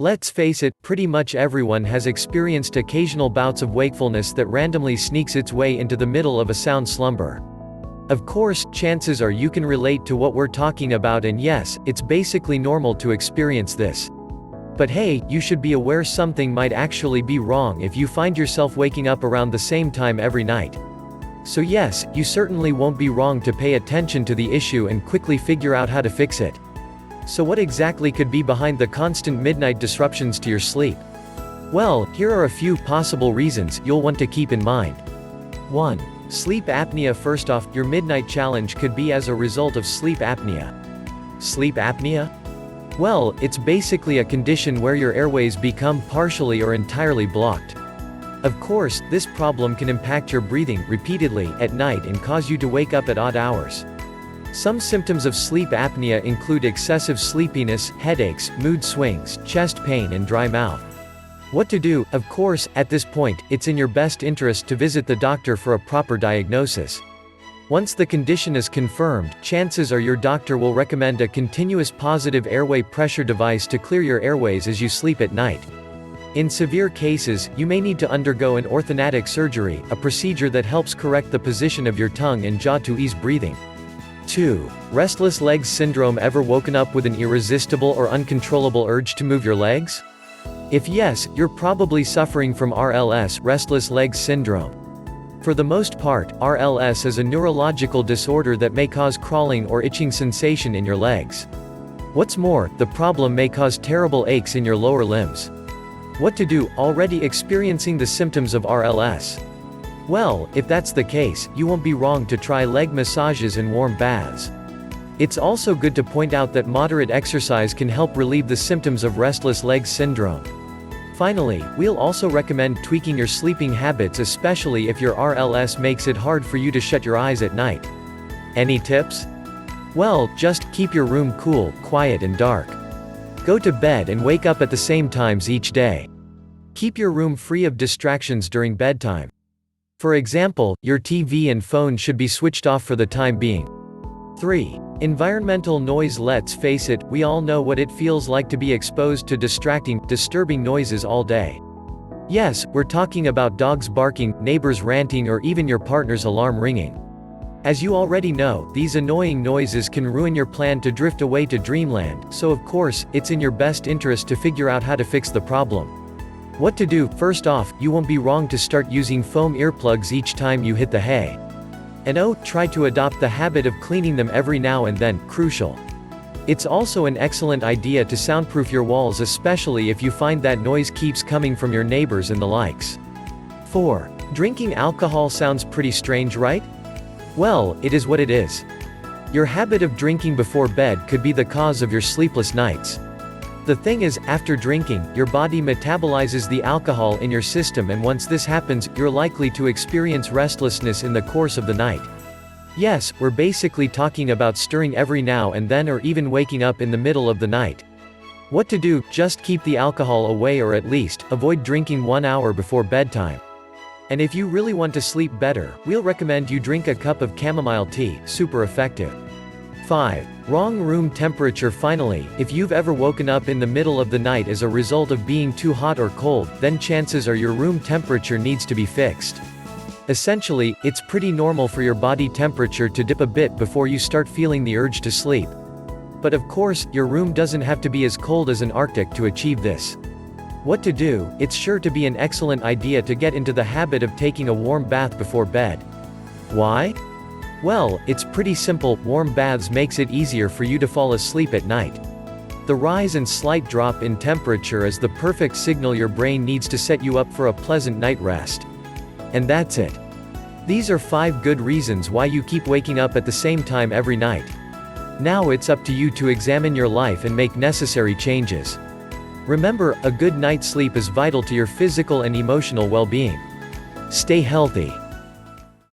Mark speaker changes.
Speaker 1: Let's face it, pretty much everyone has experienced occasional bouts of wakefulness that randomly sneaks its way into the middle of a sound slumber. Of course, chances are you can relate to what we're talking about, and yes, it's basically normal to experience this. But hey, you should be aware something might actually be wrong if you find yourself waking up around the same time every night. So yes, you certainly won't be wrong to pay attention to the issue and quickly figure out how to fix it. So what exactly could be behind the constant midnight disruptions to your sleep? Well, here are a few possible reasons you'll want to keep in mind. 1. Sleep apnea. First off, your midnight challenge could be as a result of sleep apnea. Sleep apnea? Well, it's basically a condition where your airways become partially or entirely blocked. Of course, this problem can impact your breathing repeatedly at night and cause you to wake up at odd hours. Some symptoms of sleep apnea include excessive sleepiness, headaches, mood swings, chest pain, and dry mouth. What to do? Of course, at this point, it's in your best interest to visit the doctor for a proper diagnosis. Once the condition is confirmed, chances are your doctor will recommend a continuous positive airway pressure device to clear your airways as you sleep at night. In severe cases, you may need to undergo an orthodontic surgery, a procedure that helps correct the position of your tongue and jaw to ease breathing. 2. Restless legs syndrome. Ever woken up with an irresistible or uncontrollable urge to move your legs? If yes, you're probably suffering from RLS, restless legs syndrome. For the most part, RLS is a neurological disorder that may cause crawling or itching sensation in your legs. What's more, the problem may cause terrible aches in your lower limbs. What to do? Already experiencing the symptoms of RLS? Well, if that's the case, you won't be wrong to try leg massages and warm baths. It's also good to point out that moderate exercise can help relieve the symptoms of restless legs syndrome. Finally, we'll also recommend tweaking your sleeping habits, especially if your RLS makes it hard for you to shut your eyes at night. Any tips? Well, just keep your room cool, quiet, and dark. Go to bed and wake up at the same times each day. Keep your room free of distractions during bedtime. For example, your TV and phone should be switched off for the time being. 3. Environmental noise. Let's face it, we all know what it feels like to be exposed to disturbing noises all day. Yes, we're talking about dogs barking, neighbors ranting, or even your partner's alarm ringing. As you already know, these annoying noises can ruin your plan to drift away to dreamland, so of course, it's in your best interest to figure out how to fix the problem. What to do? First off, you won't be wrong to start using foam earplugs each time you hit the hay. And oh, try to adopt the habit of cleaning them every now and then, crucial. It's also an excellent idea to soundproof your walls, especially if you find that noise keeps coming from your neighbors and the likes. 4. Drinking alcohol. Sounds pretty strange, right? Well, it is what it is. Your habit of drinking before bed could be the cause of your sleepless nights. The thing is, after drinking, your body metabolizes the alcohol in your system, and once this happens, you're likely to experience restlessness in the course of the night. Yes, we're basically talking about stirring every now and then, or even waking up in the middle of the night. What to do? Just keep the alcohol away, or at least, avoid drinking 1 hour before bedtime. And if you really want to sleep better, we'll recommend you drink a cup of chamomile tea, super effective. 5. Wrong room temperature. Finally, if you've ever woken up in the middle of the night as a result of being too hot or cold, then chances are your room temperature needs to be fixed. Essentially, it's pretty normal for your body temperature to dip a bit before you start feeling the urge to sleep. But of course, your room doesn't have to be as cold as an Arctic to achieve this. What to do? It's sure to be an excellent idea to get into the habit of taking a warm bath before bed. Why? Well, it's pretty simple. Warm baths makes it easier for you to fall asleep at night. The rise and slight drop in temperature is the perfect signal your brain needs to set you up for a pleasant night rest. And that's it. These are 5 good reasons why you keep waking up at the same time every night. Now it's up to you to examine your life and make necessary changes. Remember, a good night's sleep is vital to your physical and emotional well-being. Stay healthy.